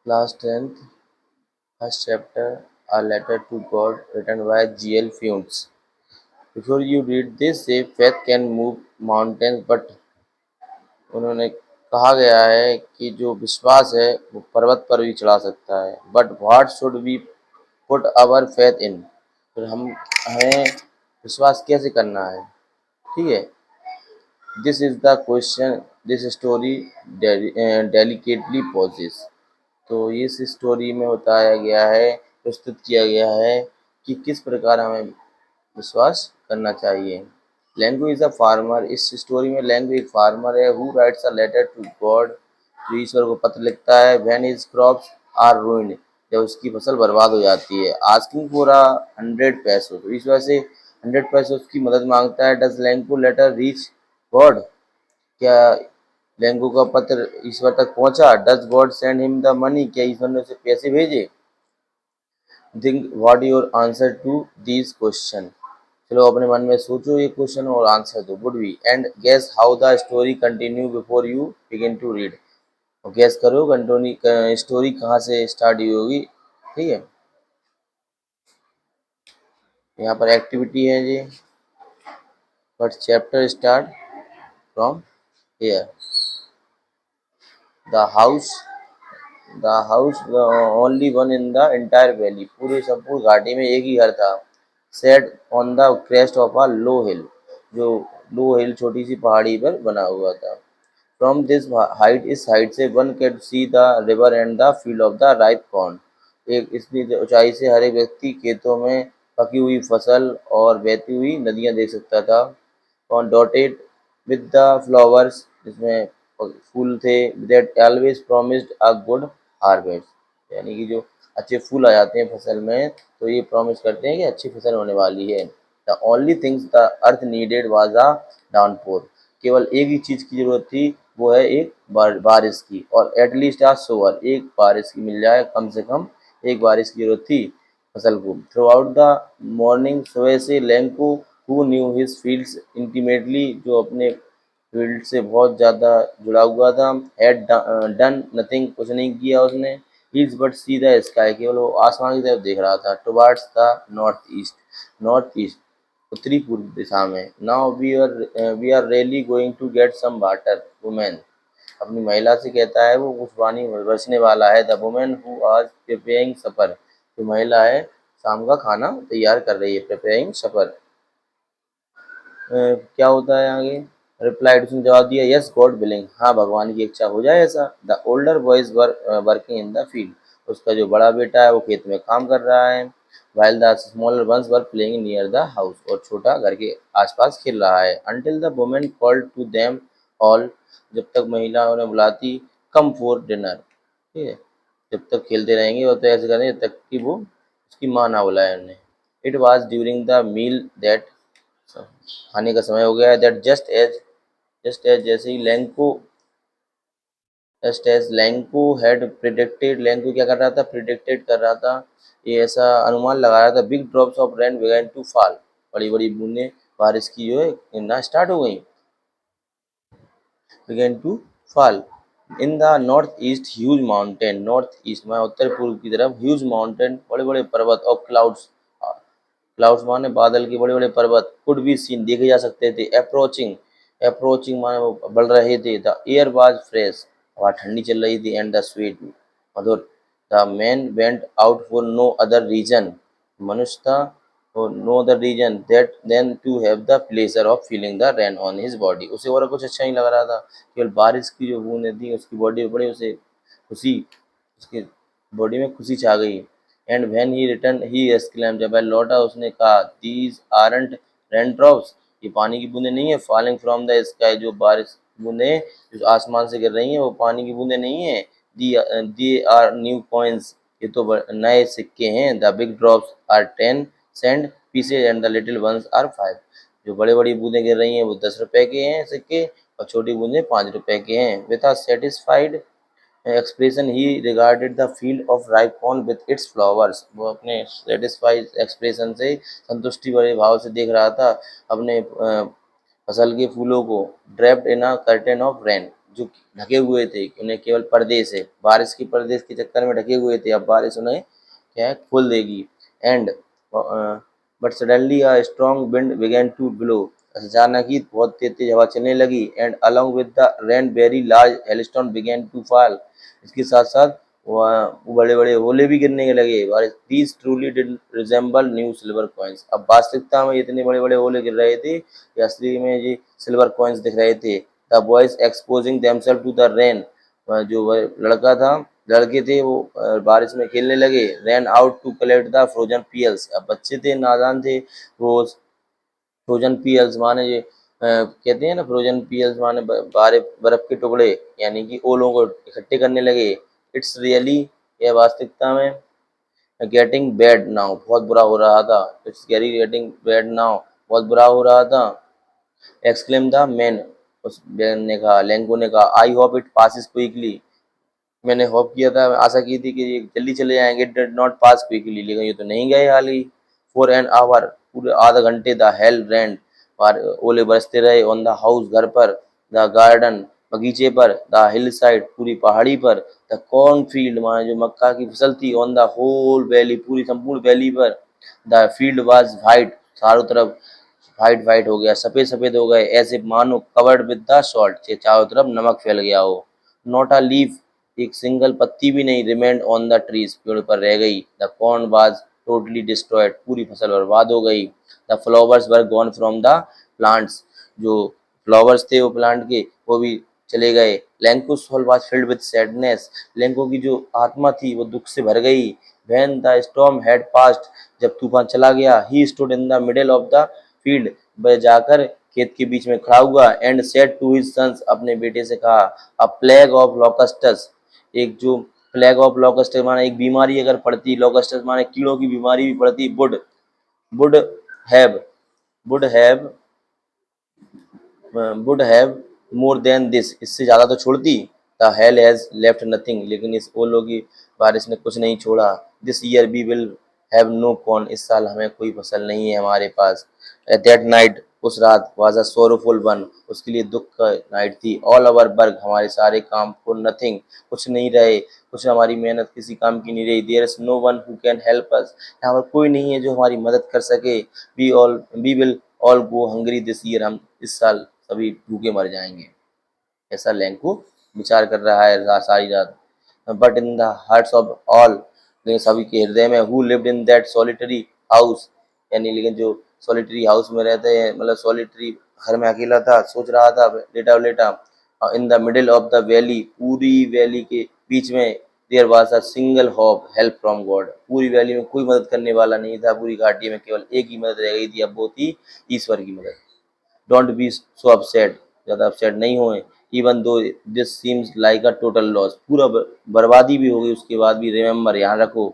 Class 10th, first chapter, A Letter to God, written by G.L. Funes. Before you read this, say faith can move mountains, but उन्होंने कहा गया है कि जो विश्वास है वो पर्वत पर भी चढ़ा सकता है। But what should we put our faith in, फिर हम हमें विश्वास कैसे करना है, ठीक है। This is the question this story delicately poses. तो इस स्टोरी में बताया गया है, प्रस्तुत किया गया है कि किस प्रकार हमें विश्वास करना चाहिए। लेंगू इज अ फार्मर, इस स्टोरी में लेंगू एक फार्मर है who writes a letter to God, जो ईश्वर को पत्र लिखता है when his crops are ruined, जब उसकी फसल बर्बाद हो जाती है। आस्किंग फॉर अ 100 पैसों, तो इस वजह से 100 पैसों की मदद मांगता है। Does Lencho letter reach God, क्या लेंगू का पत्र ईश्वर तक पहुंचा। Does God send him the money, क्या ईश्वर ने उसे पैसे भेजे। Think what your answer to these question, चलो अपने मन में सोचो ये क्वेश्चन और आंसर दो। Would be and guess how the story continue before you begin to read, और गेस करो कंटोनी स्टोरी कहाँ से स्टार्ट हुई होगी, ठीक है। यहाँ पर एक्टिविटी है जी, but chapter start from here. The house the house only one in the entire valley, पूरे संपूर्ण घाटी में एक ही घर था। Set on the crest of a low hill, जो लो हिल छोटी सी पहाड़ी पर बना हुआ था। फ्रॉम दिस हाइट, इस हाइट से one can see the river and the field of the ripe corn, एक इतनी ऊंचाई से हर एक व्यक्ति खेतों में पकी हुई फसल और बहती हुई नदियां देख सकता था। On dotted with the flowers, जिसमें फूल थे, that always promised a good harvest, यानी कि जो अच्छे फूल आ जाते हैं फसल में तो ये प्रॉमिस करते हैं कि अच्छी फसल होने वाली है। The only things the earth needed was a downpour, केवल एक ही चीज़ की ज़रूरत थी, वो है एक बारिश की, और एटलीस्ट आ सोअर, एक बारिश की मिल जाए, कम से कम एक बारिश की ज़रूरत थी फसल को। थ्रू आउट द मॉर्निंग, सुबह से Lanco who knew his fields intimately, जो अपने फील्ड से बहुत ज़्यादा जुड़ा हुआ था, हैड डन नथिंग, कुछ नहीं किया उसने। He's but see the sky, केवल वो आसमान की तरफ देख रहा था। टुवार्ड्स द नॉर्थ ईस्ट, उत्तरी पूर्व दिशा में। Now we are really going to get some water, women, अपनी महिला से कहता है वो कुछ पानी बरसने वाला है। द वुमेन हु आज प्रिपेयरिंग सपर, जो महिला है शाम का खाना तैयार कर रही है, प्रिपेयरिंग सपर। क्या होता है आगे। रिप्लाइड, उसने जवाब दिया, यस गॉड विलिंग, हाँ भगवान की इच्छा हो जाए ऐसा। The older boys working in the field, उसका जो बड़ा बेटा है वो खेत में काम कर रहा है। While the smaller ones were playing near the house, और छोटा घर के आसपास खेल रहा है। Until the women called to them all, जब तक महिला उन्हें बुलाती, कम फॉर डिनर, ठीक है। जब तक खेलते रहेंगे और तो ऐसे करेंगे जब तक कि वो उसकी माँ ना बुलाए उन्हें। It was during the meal that, खाने का समय हो गया है। दैट जस्ट एज जैसे ही लैंको हैड प्रिडिक्टेड, लैंको क्या कर रहा था, प्रिडिक्टेड कर रहा था, ये ऐसा अनुमान लगा रहा था। Big drops of rain began to fall, बड़ी बड़ी बूंदें बारिश की जो है गिरना स्टार्ट हो गई। Began to fall in the north east huge mountain, north east में उत्तर पूर्व की तरफ ह्यूज माउंटेन, बड़े बड़े पर्वत, और क्लाउड्स, क्लाउड्स माने बादल के बड़े बड़े पर्वत, कुड बी सीन, देखे जा सकते थे। अप्रोचिंग माने वो बढ़ रहे थे। द एयर वाज फ्रेश, हवा ठंडी चल रही थी। एंड द स्वीट, मधुर। The man went out for no other reason, मनुष्य था और no other reason that then to have the pleasure of feeling the rain on his body, उसे और कुछ अच्छा नहीं लग रहा था, केवल बारिश की जो बूंदें थी उसकी बॉडी पर बड़े उसे खुशी, उसके बॉडी में खुशी छा गई। And when he return he exclaim, जब वह लौटा उसने कहा, दीज आरंट रेन ड्रॉप्स, ये पानी की बूंदें नहीं है, फॉलिंग फ्रॉम द स्काई, जो बारिश बूंदें जो आसमान से गिर रही हैं वो पानी की बूंदें नहीं है। दी आर न्यू कॉइन्स, ये तो नए सिक्के हैं। The big drops are 10 cent pieces and the little ones are 5, जो बड़े बड़ी बूंदें गिर रही हैं वो 10 रुपए के हैं सिक्के, और छोटी बूंदें 5 रुपए के हैं। With a satisfied expression he regarded the field of ripe corn with its flowers, वो अपने सेटिस्फाइड एक्सप्रेशन से, संतुष्टि भरे भाव से देख रहा था अपने फसल के फूलों को। Draped in a curtain of rain, जो ढके हुए थे, उन्हें केवल पर्दे से, बारिश के पर्दे के चक्कर में ढके हुए थे, अब बारिश उन्हें क्या है खोल देगी। And but suddenly a strong wind began to blow, अचानक ही बहुत तेज तेज हवा चलने लगी। And along with the rain very large hailstone began to fall, इसके साथ साथ वहाँ बड़े बड़े ओले भी गिरने लगे। These truly did resemble new silver coins, अब वास्तविकता में इतने बड़े बड़े ओले गिर रहे थे कि असली में ये सिल्वर कॉइन्स दिख रहे थे। The boys exposing themselves to the rain, जो वह लड़का था, लड़के थे वो बारिश में खेलने लगे। Rain out to collect the frozen pearls, अब बच्चे थे नादान थे, वो फ्रोजन पियल्स माने ये कहते हैं ना, फ्रोजन पियल्स माने बारे बर्फ के टुकड़े, यानी कि ओलों को इकट्ठे करने लगे। इट्स रियली, यह वास्तविकता में गेटिंग बैड नाउ, बहुत बुरा हो रहा था। It's really getting bad now, बहुत बुरा हो रहा था। एक्सक्लेम द मैन, उस मैन ने कहा, लेंको ने कहा, I hope it passes quickly, मैंने होप किया था, आशा की थी कि ये जल्दी चले जाएंगे। डिड नॉट पास क्विकली, लेकिन ये तो नहीं गए हाल ही। फॉर एन आवर, पूरे आधा घंटे द हेल रेंड, ओले बरसते रहे। ऑन द हाउस, घर पर। द गार्डन, बगीचे पर। द हिल साइड, पूरी पहाड़ी पर। द कॉर्न फील्ड, वहाँ जो मक्का की फसल थी। ऑन द होल वैली, पूरी संपूर्ण वैली पर। द फील्ड वाज वाइट, चारों तरफ वाइट वाइट हो गया, सफेद सफेद हो गए। ऐसे मानो कवर्ड विद द सॉल्ट, चारों तरफ नमक फैल गया हो। नॉट अ लीफ, एक सिंगल पत्ती भी नहीं। रिमेंड ऑन द ट्रीज, पेड़ पर रह गई। The corn was totally destroyed, पूरी फसल बर्बाद हो गई। The flowers were gone from the plants, जो फ्लावर्स थे वो प्लांट के, वो भी चले गए। Lencho's soul was filled with sadness, Lencho की जो आत्मा थी वो दुख से भर गई। When the storm had passed, जब तूफान चला गया। He stood in the middle of the field, वह जाकर खेत के बीच में खड़ा हुआ। And said to his sons, अपने बेटे से कहा, अ प्लेग ऑफ लोकस्टस, एक जो प्लेग ऑफ लोकस्ट माने एक बीमारी अगर पड़ती, लोकस्टस माने कीड़ों की बीमारी भी पड़ती, would have would have would have more than this, इससे ज़्यादा तो छोड़ती। The hail has left nothing, लेकिन इस ओलों की बारिश ने कुछ नहीं छोड़ा। This year we will have no corn, इस साल हमें कोई फसल नहीं है हमारे पास। दैट नाइट, उस रात, वाज अ सोरोफुल वन, उसके लिए दुख का नाइट थी। ऑल अवर वर्क, हमारे सारे काम, फॉर नथिंग, कुछ नहीं रहे, कुछ हमारी मेहनत किसी काम की नहीं रही। There is no one who can help us, यहाँ पर कोई नहीं है जो हमारी मदद कर सके। We will all go hungry this year, हम इस साल सभी भूखे मर जाएंगे, ऐसा लैंको विचार कर रहा है सारी रात। But in the hearts of all, लेकिन सभी के हृदय में, who lived in that solitary house, यानी लेकिन जो सॉलिटरी हाउस में रहते हैं, मतलब सॉलिटरी घर में अकेला था, सोच रहा था लेटा लेटा। In the middle of the valley, पूरी वैली के बीच में। There was a single hope, help from God, पूरी वैली में कोई मदद करने वाला नहीं था। पूरी घाटी में केवल एक ही मदद रह गई थी, अब वो थी ईश्वर की मदद। डोंट बी सो अपसेट, ज़्यादा अपसेट नहीं हुए। Even though this seems like a total loss, पूरा बर्बादी भी हो गई उसके बाद भी। रिमेंबर, यहाँ रखो,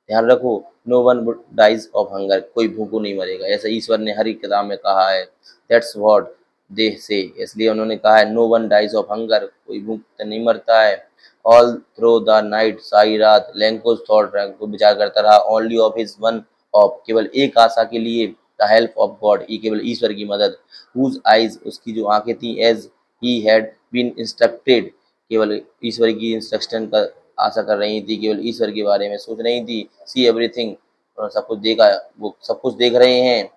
ध्यान रखो, no one dies of hunger, कोई भूखों नहीं मरेगा, ऐसा ईश्वर ने हर एक किताब में कहा है। दैट्स व्हाट दे से, इसलिए उन्होंने कहा है, no one dies of hunger, कोई भूख तो नहीं मरता है। ऑल थ्रो द नाइट, सारी रात लैंकोस थॉट, को विचार करता रहा। Only of his one of, केवल एक आशा के लिए। द हेल्प ऑफ गॉड, ये केवल ईश्वर की मदद। हुज आइज, उसकी जो आंखें थी, as he had been instructed, केवल ईश्वर की इंस्ट्रक्शन का आशा कर रही थी, केवल ईश्वर के बारे में सोच रही थी। सी एवरीथिंग, सब कुछ देखा, वो सब कुछ देख रहे हैं।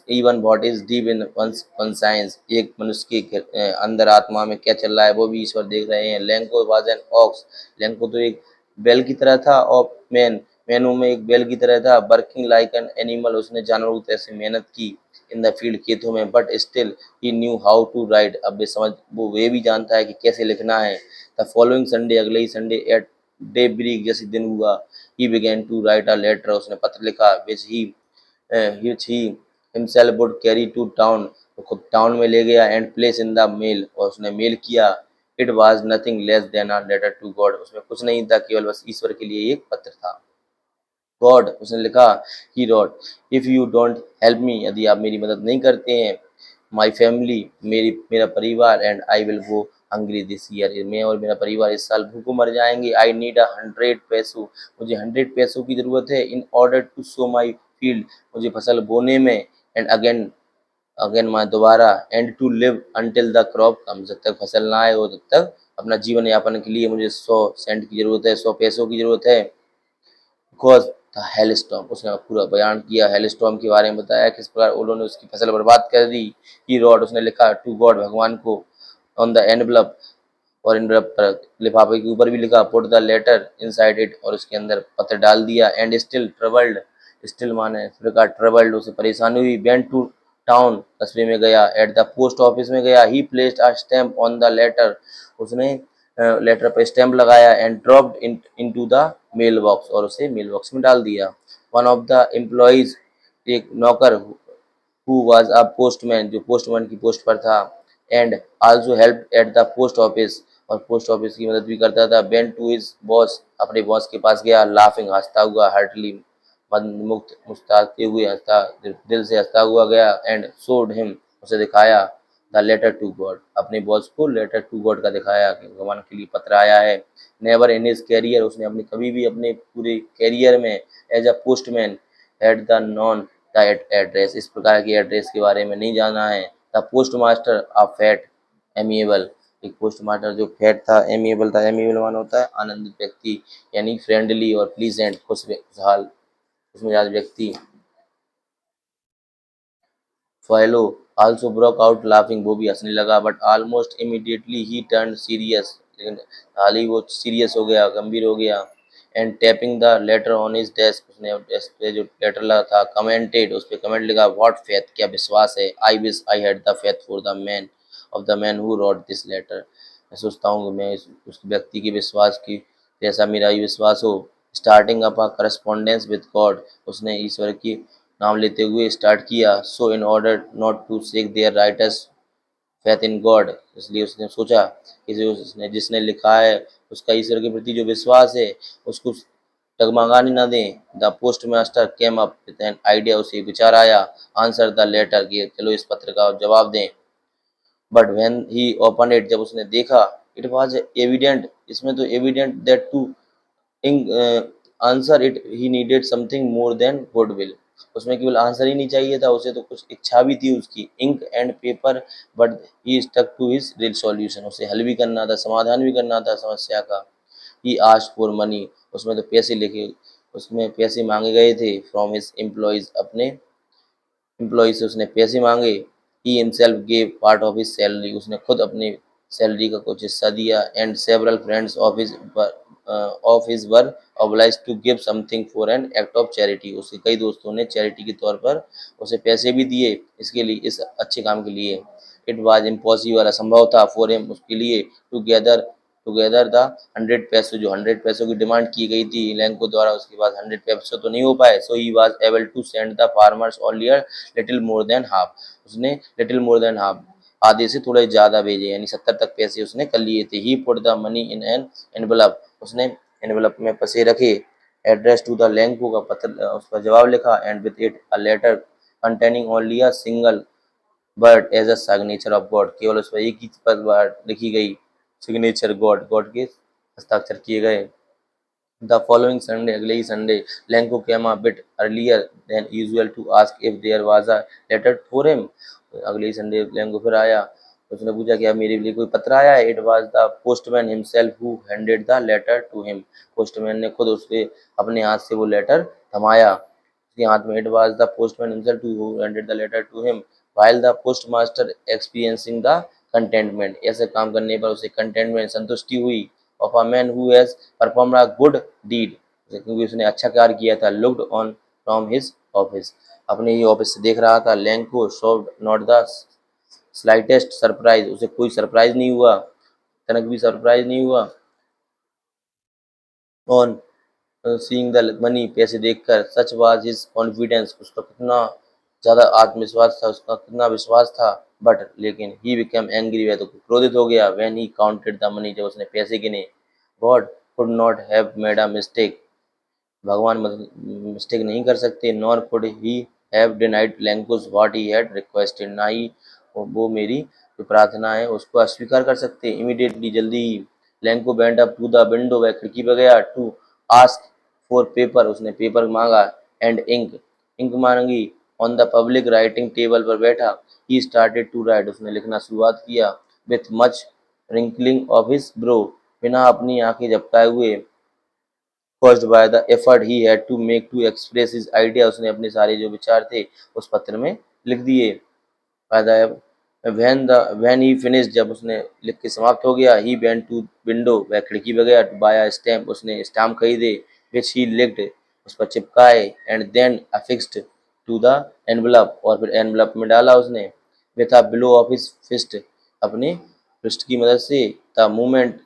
Even what is deep in conscience, एक मनुष्य के अंदर आत्मा में क्या चल रहा है वो भी ईश्वर देख रहे हैं। Lanco was an ox, Lanco तो एक बैल की तरह था। ऑफ मैन, मैनू में एक बैल की तरह था। वर्किंग लाइक एन एनिमल, उसने जानवरों की तरह से मेहनत की। इन द फील्ड, खेतों में। But still he knew how to write, अब वो ये भी जानता है कि कैसे लिखना है। द फॉलोइंग संडे, अगले ही संडे, एट डे ब्रेक, जैसे दिन हुआ, he began to write a letter, उसने पत्र लिखा। Which he himself would carry to town, वो खुद टाउन में ले गया। And place in the mail, और उसने मेल किया। It was nothing less than a letter to God, उसमें कुछ नहीं था, केवल बस ईश्वर के लिए एक पत्र था। गॉड, उसने लिखा, he wrote, if you don't help me, यदि आप मेरी मदद नहीं करते हैं, माई फैमिली, मेरा परिवार, and I will go hungry this year, मैं और मेरा परिवार इस साल भूखों मर जाएंगे। आई नीड 100 पैसों, मुझे 100 पैसों की ज़रूरत है। In order to sow my field, मुझे फसल बोने में। एंड अगेन अगेन माने दोबारा, and to live until the crop come, जब तक फसल ना आए हो तब तक अपना जीवन यापन के लिए मुझे 100 सेंट की जरूरत है, 100 पैसों की जरूरत है। बिकॉज द हेल स्टॉर्म, उसने पूरा बयान किया हेल स्टॉर्म के बारे में, बताया किस प्रकार उन्होंने उसकी फसल बर्बाद कर दी। ही रॉड, उसने लिखा टू गॉड, भगवान को, ऑन द एनवलप, और एनवलप पर लिफाफे के ऊपर भी लिखा put the letter inside it, और उसके अंदर पत्र डाल दिया। एंड स्टिल ट्रबल्ड, स्टिल माने फिर कहा ट्रबल्ड, उसे परेशानी हुई। वेंट टू टाउन, कस्बे में गया। एट द पोस्ट ऑफिस में गया। He placed a stamp on the letter, उसने लेटर पर स्टैम्प लगाया। And dropped into the mail box, और उसे मेल बॉक्स में डाल दिया। वन ऑफ द एम्प्लॉइज, एक नौकर, हु वाज अ पोस्टमैन, जो पोस्टमैन की पोस्ट पर था, and also help at the post office, और पोस्ट ऑफिस की मदद भी करता था। वेंट टू हिज बॉस, अपने बॉस के पास गया। लाफिंग, हंसता हुआ। हार्टली, मुक्त मुस्कुराते हुए, हंसता, दिल से हंसता हुआ गया। एंड शोड हिम, उसे दिखाया द लेटर टू गॉड, अपने बॉस को लेटर टू गॉड का दिखाया कि भगवान के लिए पत्र आया है। नेवर इन हिज कैरियर, उसने अपने कभी भी अपने पूरे कैरियर में as a postman had the known the address, इस प्रकार की एड्रेस के बारे में नहीं जाना है। The post master a fat amiable, एक पोस्ट मास्टर जो फैट था, एमिएबल था। एमिएबल मान होता है आनंदित व्यक्ति, यानी फ्रेंडली और प्लीजेंट, खुशहाल, खुशमिजाज व्यक्ति। फाइलो आल्सो ब्रोक आउट लाफिंग, वो भी हंसने लगा। But almost immediately he turn serious, लेकिन हाल ही वो सीरियस हो गया, गंभीर हो गया। And tapping the later on his desk, उसने डेस्क पे जो लेटर लगा था, कमेंटेड, उस पर कमेंट लिखा, व्हाट फेथ, क्या विश्वास है। I wish I had the faith for the man of the man who wrote this letter, मैं सोचता हूँ कि मैं उस व्यक्ति के विश्वास की जैसा मेरा ही विश्वास हो। Starting up a correspondence with God, उसने ईश्वर की नाम लेते हुए स्टार्ट किया। So in order not to shake their writer's faith in God, इसलिए उसने सोचा कि जो उसने जिसने लिखा है उसका ईश्वर के प्रति जो विश्वास है उसको डगमगाने ना दें। The post master came up with an idea, उसे विचार आया। आंसर द लेटर, कि चलो इस पत्र का जवाब दें। But when he open it, जब उसने देखा, इट वाज एविडेंट, इसमें तो evident that to ink answer it he needed something more than goodwill, उसमें केवल आंसर ही नहीं चाहिए था, उसे तो कुछ इच्छा भी थी उसकी, ink and paper. But he stuck to his real solution, उसे हल भी करना था, समाधान भी करना था समस्या का। ही आस्क्ड फॉर मनी, उसमें तो पैसे लिखे, उसमें पैसे मांगे गए थे। फ्रॉम हिज एम्प्लॉयज, अपने एम्प्लॉय से उसने पैसे मांगे। He himself gave part of his salary, उसने खुद अपनी सैलरी का कुछ हिस्सा दिया। And several friends of his were obliged to give something for an act of charity, उसके कई दोस्तों ने चैरिटी के तौर पर उसे पैसे भी दिए, इसके लिए, इस अच्छे काम के लिए। इट वाज इम्पॉसिबल, असंभव था, फॉर हिम, उसके लिए, टू गैदर टुगेदर द 100 पैसे, जो 100 पैसों की डिमांड की गई थी लैंको द्वारा, उसके पास 100 पैसे तो नहीं हो पाए। So he was able to send the farmers only little more than half, उसने लिटिल मोर देन हाफ, आधे से थोड़े ज़्यादा भेजे, यानी 70 तक पैसे उसने कर लिए थे। He put the money in an envelope, उसने एनवलप में पैसे रखे। एड्रेस टू द लैंको का पत्र, उसका जवाब लिखा। And with it a letter containing only a single but as a signature of God, केवल उस पर एक ही बार लिखी गई सिग्नेचर, गॉड, गॉड के हस्ताक्षर किए गए। द फॉलोइंग संडे, अगले ही Sunday, Lencho came a bit earlier than usual to ask if there was a letter for him, अगले ही संडे लैंको फिर आया, उसने पूछा क्या मेरे लिए कोई पत्र आया है। It was the postman himself who handed the letter to him, postman ने खुद उसके अपने हाथ से वो लेटर थमाया उसके हाथ में। It was the postman himself who handed the letter to him while the postmaster experiencing the contentment, ऐसे काम करने पर उसे कंटेंटमेंट, संतुष्टि हुई। Of a man who has perform a good deed, क्योंकि उसने अच्छा कार्य किया था। Looked on from his office, अपने ही ऑफिस से देख रहा था। Lencho showed not the slightest surprise, उसे कोई सरप्राइज नहीं हुआ, तनक भी सरप्राइज नहीं हुआ। ऑन सीइंग द मनी, पैसे देखकर। सच वाज हिज कॉन्फिडेंस, उसका कितना ज़्यादा आत्मविश्वास था, उसका कितना विश्वास था। बट लेकिन ही बिकम एंग्री, वह तो क्रोधित हो गया। When he counted the money, जब उसने पैसे गिने। God could not have made a mistake, भगवान मिस्टेक नहीं कर सकते। Nor could he have denied Lencho what he had requested, ना ही वो मेरी जो प्रार्थना है उसको अस्वीकार कर सकते। इमीडिएटली, जल्दी ही, Lencho went up to the window, वह खिड़की पर गया। टू आस्क फॉर पेपर, उसने पेपर मांगा। एंड इंक, इंक मांगी। On the public writing table पर बैठा। ही स्टार्टेड टू राइट, उसने लिखना शुरुआत किया। With much wrinkling of his brow, बिना अपनी आंखें झपकाए हुए। First by the effort he had to make to express his idea, उसने अपने सारे जो विचार थे उस पत्र में लिख दिए। By the when he finish, जब उसने लिख के समाप्त हो गया, ही वेंट टू विंडो, वह खिड़की पे गया। टू बाय अ स्टैम्प, उसने स्टाम्प खरीदे। विच ही लिक्ड, उस पर चिपकाए। And then affixed to the envelope, और फिर एनवलप में डाला उसने। With a blow of his fist, अपने फिस्ट की मदद से। The moment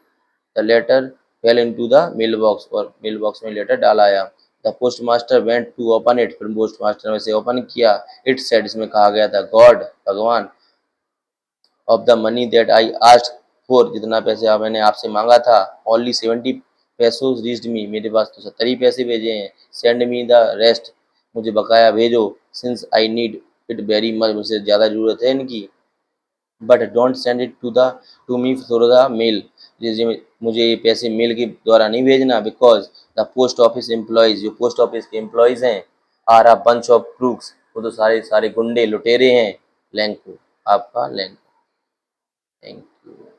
the letter fell into the mail box, और मेल बॉक्स में लेटर डाल आया। The post master went to open it, फिर पोस्ट मास्टर ने इसे ओपन किया। इट सेड, इसमें कहा गया था, गॉड, भगवान, of the money that I asked for, जितना पैसे मैंने आपसे मांगा था। ओनली 70 पैसों रीच्ड मी, मेरे पास तो 70 ही पैसे भेजे हैं। सेंड मी द रेस्ट, मुझे बकाया भेजो। Since I need it very much, मुझे ज़्यादा ज़रूरत है इनकी। But don't send it to me through the mail, मुझे ये पैसे मेल के द्वारा नहीं भेजना। Because the post office employees, जो पोस्ट ऑफिस के एम्प्लॉयज़ हैं, are a bunch of crooks, वो तो सारे सारे गुंडे लुटेरे हैं। लैंको, आपका लैंको। Thank you.